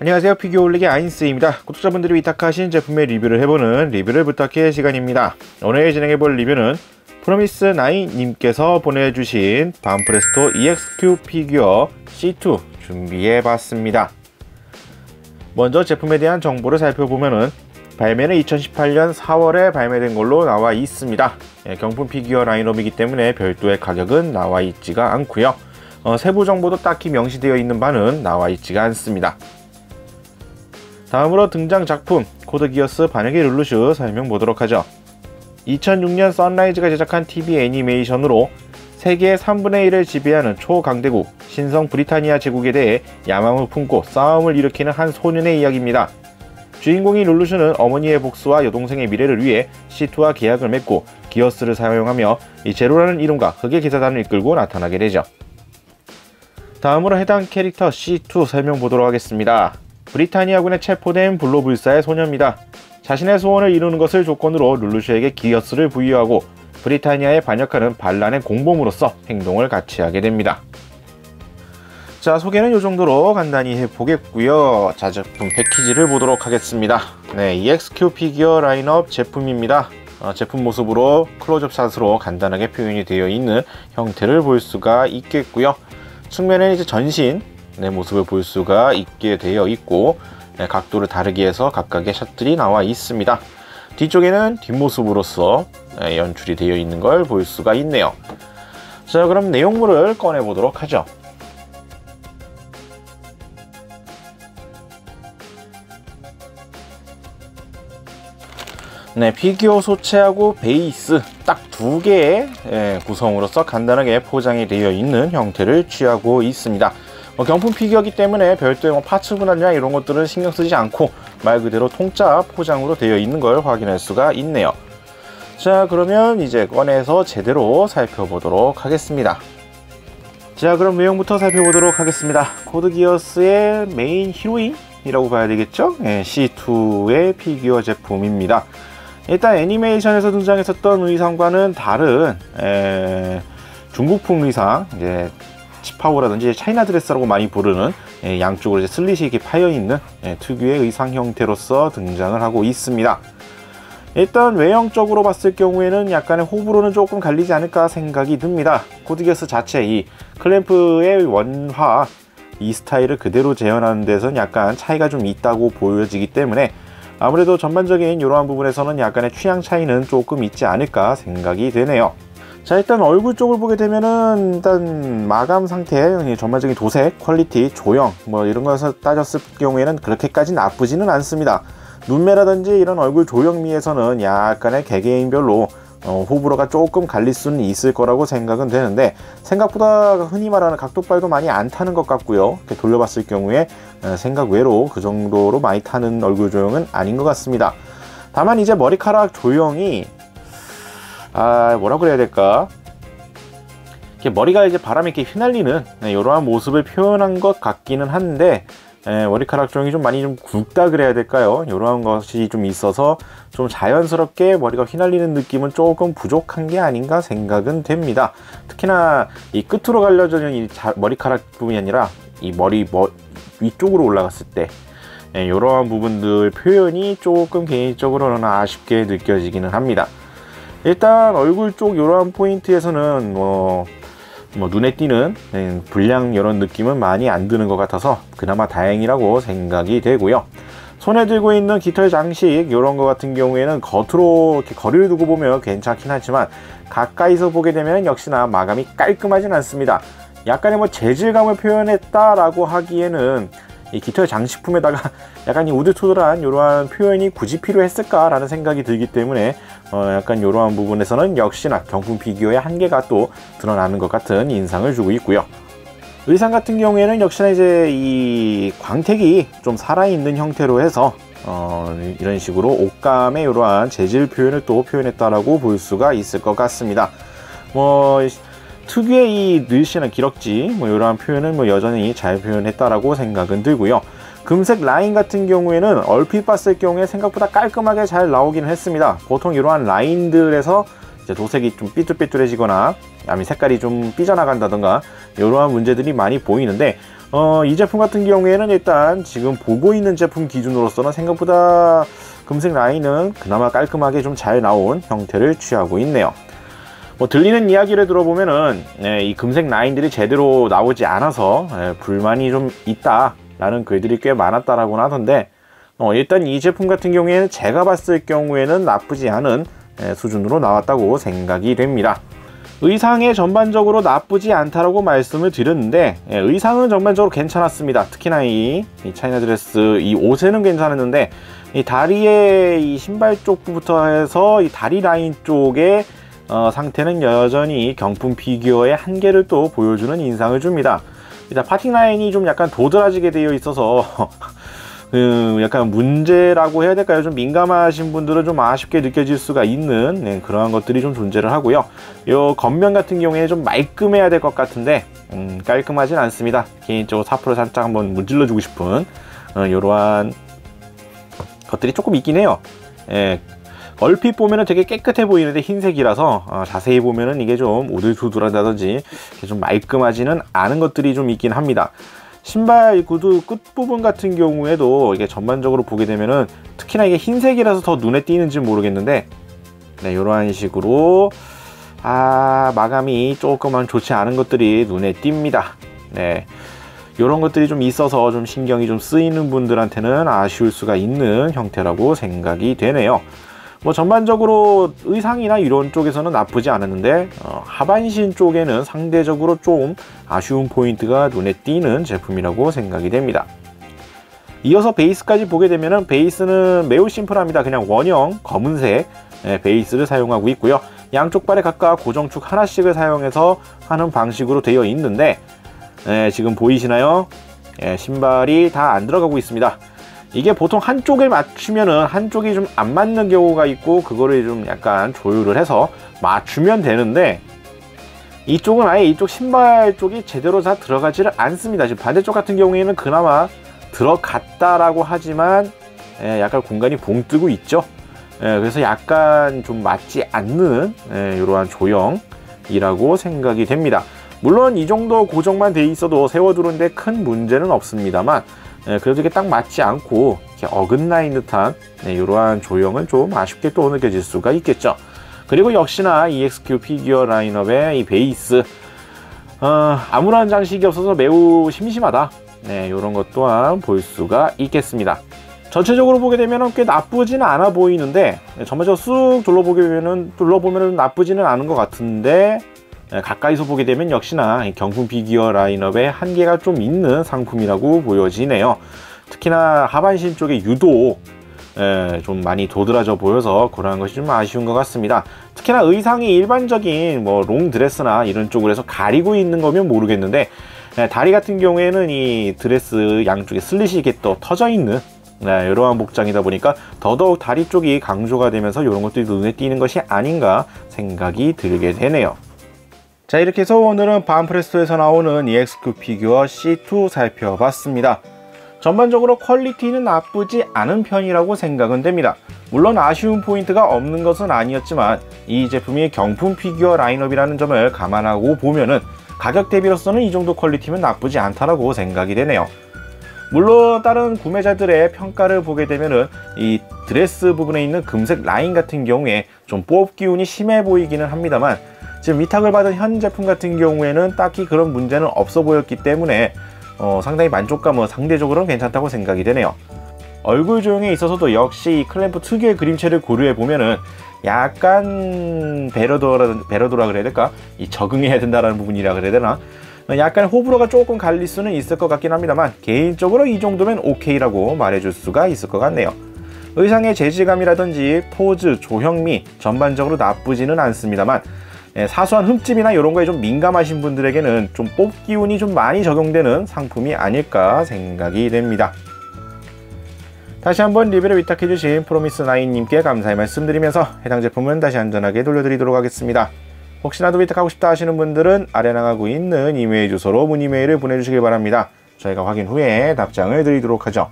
안녕하세요, 피규어 올리기 아인스입니다. 구독자분들이 위탁하신 제품의 리뷰를 해보는 리뷰를 부탁해 시간입니다. 오늘 진행해볼 리뷰는 프로미스9님께서 보내주신 반프레스토 EXQ 피규어 C2 준비해봤습니다. 먼저 제품에 대한 정보를 살펴보면은 발매는 2018년 4월에 발매된 걸로 나와 있습니다. 경품 피규어 라인업이기 때문에 별도의 가격은 나와 있지가 않고요. 세부 정보도 딱히 명시되어 있는 바는 나와 있지가 않습니다. 다음으로 등장 작품 코드기어스 반역의 룰루슈 설명보도록 하죠. 2006년 선라이즈가 제작한 TV 애니메이션으로 세계의 3분의 1을 지배하는 초강대국 신성 브리타니아 제국에 대해 야망을 품고 싸움을 일으키는 한 소년의 이야기입니다. 주인공인 룰루슈는 어머니의 복수와 여동생의 미래를 위해 C2와 계약을 맺고 기어스를 사용하며 이 제로라는 이름과 흑의 기사단을 이끌고 나타나게 되죠. 다음으로 해당 캐릭터 C2 설명보도록 하겠습니다. 브리타니아군에 체포된 블로불사의 소녀입니다. 자신의 소원을 이루는 것을 조건으로 룰루슈에게 기어스를 부여하고 브리타니아에 반역하는 반란의 공범으로서 행동을 같이 하게 됩니다. 자, 소개는 이 정도로 간단히 해보겠고요. 자, 제품 패키지를 보도록 하겠습니다. 네, EXQ 피규어 라인업 제품입니다. 제품 모습으로 클로즈업 샷으로 간단하게 표현이 되어 있는 형태를 볼 수가 있겠고요. 측면에는 이제 전신 모습을 볼 수가 있게 되어 있고, 각도를 다르게 해서 각각의 샷들이 나와 있습니다. 뒤쪽에는 뒷모습으로서 연출이 되어 있는 걸 볼 수가 있네요. 자, 그럼 내용물을 꺼내 보도록 하죠. 네, 피규어 소체하고 베이스 딱 두 개의 구성으로서 간단하게 포장이 되어 있는 형태를 취하고 있습니다. 경품 피규어이기 때문에 별도의 파츠 분할이나 이런 것들은 신경 쓰지 않고 말 그대로 통짜 포장으로 되어 있는 걸 확인할 수가 있네요. 자, 그러면 이제 꺼내서 제대로 살펴보도록 하겠습니다. 자, 그럼 내용부터 살펴보도록 하겠습니다. 코드기어스의 메인 히로인이라고 봐야 되겠죠? C2의 피규어 제품입니다. 일단 애니메이션에서 등장했었던 의상과는 다른 중국풍 의상, 이제 치파오라든지 차이나 드레스라고 많이 부르는 양쪽으로 이제 슬릿이 이렇게 파여 있는 특유의 의상 형태로서 등장을 하고 있습니다. 일단 외형적으로 봤을 경우에는 약간의 호불호는 조금 갈리지 않을까 생각이 듭니다. 코드기어스 자체 이 클램프의 원화 이 스타일을 그대로 재현하는 데서는 약간 차이가 좀 있다고 보여지기 때문에 아무래도 전반적인 이러한 부분에서는 약간의 취향 차이는 조금 있지 않을까 생각이 되네요. 자, 일단 얼굴 쪽을 보게 되면은 일단 마감 상태, 전반적인 도색, 퀄리티, 조형 뭐 이런 것을 따졌을 경우에는 그렇게까지 나쁘지는 않습니다. 눈매라든지 이런 얼굴 조형미에서는 약간의 개개인별로 호불호가 조금 갈릴 수는 있을 거라고 생각은 되는데 생각보다 흔히 말하는 각도빨도 많이 안 타는 것 같고요. 이렇게 돌려봤을 경우에 생각 외로 그 정도로 많이 타는 얼굴 조형은 아닌 것 같습니다. 다만 이제 머리카락 조형이 뭐라고 그래야 될까? 이렇게 머리가 이제 바람에 이렇게 휘날리는 이러한 모습을 표현한 것 같기는 한데 머리카락 조형이 좀 많이 좀 굵다 그래야 될까요? 이러한 것이 좀 있어서 좀 자연스럽게 머리가 휘날리는 느낌은 조금 부족한 게 아닌가 생각은 됩니다. 특히나 이 끝으로 갈려지는 이 머리카락 부분이 아니라 이 머리 위쪽으로 올라갔을 때 이러한 부분들 표현이 조금 개인적으로는 아쉽게 느껴지기는 합니다. 일단 얼굴 쪽 이러한 포인트에서는 눈에 띄는 불량 이런 느낌은 많이 안 드는 것 같아서 그나마 다행이라고 생각이 되고요. 손에 들고 있는 깃털 장식 이런 것 같은 경우에는 겉으로 이렇게 거리를 두고 보면 괜찮긴 하지만 가까이서 보게 되면 역시나 마감이 깔끔하진 않습니다. 약간의 재질감을 표현했다라고 하기에는 이 깃털 장식품에다가 약간 이 우드투드한 이러한 표현이 굳이 필요했을까라는 생각이 들기 때문에 약간 이러한 부분에서는 역시나 경품 피규어의 한계가 또 드러나는 것 같은 인상을 주고 있고요. 의상 같은 경우에는 역시나 이제 이 광택이 좀 살아있는 형태로 해서 이런 식으로 옷감의 이러한 재질 표현을 또 표현했다라고 볼 수가 있을 것 같습니다. 특유의 이 늘씬한 기럭지 이러한 표현은 여전히 잘 표현했다라고 생각은 들고요. 금색 라인 같은 경우에는 얼핏 봤을 경우에 생각보다 깔끔하게 잘 나오긴 했습니다. 보통 이러한 라인들에서 이제 도색이 좀 삐뚤삐뚤해지거나 아니면 색깔이 좀 삐져나간다던가 이러한 문제들이 많이 보이는데 이 제품 같은 경우에는 일단 지금 보고 있는 제품 기준으로서는 생각보다 금색 라인은 그나마 깔끔하게 좀 잘 나온 형태를 취하고 있네요. 들리는 이야기를 들어보면은 이 금색 라인들이 제대로 나오지 않아서 불만이 좀 있다 라는 글들이 꽤 많았다라고는 하던데, 일단 이 제품 같은 경우에는 제가 봤을 경우에는 나쁘지 않은 수준으로 나왔다고 생각이 됩니다. 의상에 전반적으로 나쁘지 않다라고 말씀을 드렸는데, 의상은 전반적으로 괜찮았습니다. 특히나 이 차이나 드레스 이 옷에는 괜찮았는데, 이 다리의 이 신발 쪽부터 해서 이 다리 라인 쪽에 상태는 여전히 경품 피규어의 한계를 또 보여주는 인상을 줍니다. 일단 파팅 라인이 좀 약간 도드라지게 되어 있어서 약간 문제라고 해야 될까요? 좀 민감하신 분들은 좀 아쉽게 느껴질 수가 있는 그러한 것들이 좀 존재를 하고요. 요 겉면 같은 경우에 좀 말끔해야 될 것 같은데 깔끔하진 않습니다. 개인적으로 4% 살짝 한번 문질러주고 싶은 이러한 것들이 조금 있긴 해요. 얼핏 보면은 되게 깨끗해 보이는데 흰색이라서 자세히 보면은 이게 좀 우들투들하다든지 좀 말끔하지는 않은 것들이 좀 있긴 합니다. 신발 구두 끝부분 같은 경우에도 이게 전반적으로 보게 되면은 특히나 이게 흰색이라서 더 눈에 띄는지 모르겠는데, 이러한 식으로 마감이 조금만 좋지 않은 것들이 눈에 띕니다. 이런 것들이 좀 있어서 좀 신경이 좀 쓰이는 분들한테는 아쉬울 수가 있는 형태라고 생각이 되네요. 전반적으로 의상이나 이런 쪽에서는 나쁘지 않았는데, 하반신 쪽에는 상대적으로 좀 아쉬운 포인트가 눈에 띄는 제품이라고 생각이 됩니다. 이어서 베이스까지 보게 되면은 베이스는 매우 심플합니다. 그냥 원형 검은색 베이스를 사용하고 있고요. 양쪽 발에 각각 고정축 하나씩을 사용해서 하는 방식으로 되어 있는데, 지금 보이시나요? 신발이 다 안 들어가고 있습니다. 이게 보통 한쪽을 맞추면은 한쪽이 좀 안 맞는 경우가 있고, 그거를 좀 약간 조율을 해서 맞추면 되는데, 이쪽은 아예 이쪽 신발 쪽이 제대로 다 들어가지를 않습니다. 지금 반대쪽 같은 경우에는 그나마 들어갔다라고 하지만 약간 공간이 붕 뜨고 있죠. 그래서 약간 좀 맞지 않는 이러한 조형이라고 생각이 됩니다. 물론 이 정도 고정만 돼 있어도 세워두는데 큰 문제는 없습니다만, 그래도 이게 딱 맞지 않고 이렇게 어긋나인 듯한 이러한 조형은 좀 아쉽게 또 느껴질 수가 있겠죠. 그리고 역시나 EXQ 피규어 라인업의 이 베이스, 아무런 장식이 없어서 매우 심심하다, 이런 것 또한 볼 수가 있겠습니다. 전체적으로 보게 되면 꽤 나쁘지는 않아 보이는데, 전반적으로 쑥 둘러보면 나쁘지는 않은 것 같은데, 가까이서 보게 되면 역시나 경품 피규어 라인업에 한계가 좀 있는 상품이라고 보여지네요. 특히나 하반신 쪽에 유독 좀 많이 도드라져 보여서 그러한 것이 좀 아쉬운 것 같습니다. 특히나 의상이 일반적인 롱드레스나 이런 쪽으로 해서 가리고 있는 거면 모르겠는데, 다리 같은 경우에는 이 드레스 양쪽에 슬릿이 이렇게 또 터져 있는 이러한 복장이다 보니까 더더욱 다리 쪽이 강조가 되면서 이런 것들이 눈에 띄는 것이 아닌가 생각이 들게 되네요. 자, 이렇게 해서 오늘은 반프레스토에서 나오는 EXQ 피규어 C2 살펴봤습니다. 전반적으로 퀄리티는 나쁘지 않은 편이라고 생각은 됩니다. 물론 아쉬운 포인트가 없는 것은 아니었지만, 이 제품이 경품 피규어 라인업이라는 점을 감안하고 보면은 가격 대비로서는 이 정도 퀄리티면 나쁘지 않다라고 생각이 되네요. 물론 다른 구매자들의 평가를 보게 되면은 이 드레스 부분에 있는 금색 라인 같은 경우에 좀 뽀업 기운이 심해 보이기는 합니다만, 지금 위탁을 받은 현 제품 같은 경우에는 딱히 그런 문제는 없어 보였기 때문에 상당히 만족감은 상대적으로는 괜찮다고 생각이 되네요. 얼굴 조형에 있어서도 역시 클램프 특유의 그림체를 고려해 보면은 약간 베러도라 그래야 될까? 이 적응해야 된다라는 부분이라 그래야 되나? 약간 호불호가 조금 갈릴 수는 있을 것 같긴 합니다만, 개인적으로 이 정도면 오케이라고 말해줄 수가 있을 것 같네요. 의상의 재질감이라든지 포즈, 조형미 전반적으로 나쁘지는 않습니다만, 사소한 흠집이나 이런 거에 좀 민감하신 분들에게는 좀 뽑기운이 좀 많이 적용되는 상품이 아닐까 생각이 됩니다. 다시 한번 리뷰를 위탁해주신 프로미스9님께 감사의 말씀드리면서 해당 제품은 다시 안전하게 돌려드리도록 하겠습니다. 혹시나도 위탁하고 싶다 하시는 분들은 아래 나가고 있는 이메일 주소로 문의 메일을 보내주시길 바랍니다. 저희가 확인 후에 답장을 드리도록 하죠.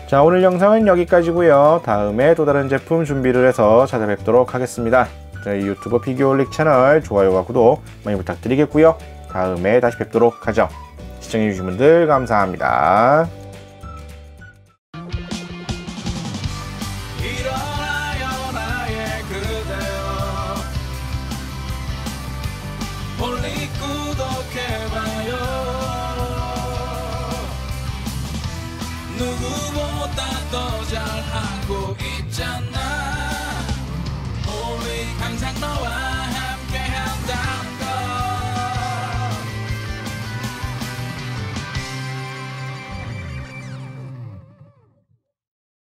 자, 오늘 영상은 여기까지고요. 다음에 또 다른 제품 준비를 해서 찾아뵙도록 하겠습니다. 저희 유튜브 피규어올릭 채널 좋아요와 구독 많이 부탁드리겠고요. 다음에 다시 뵙도록 하죠. 시청해주신 분들 감사합니다. 일어나요 나의 그대여, 멀리 구독해봐요. 누구보다 더 잘하고 있잖아. 우리 항상 너와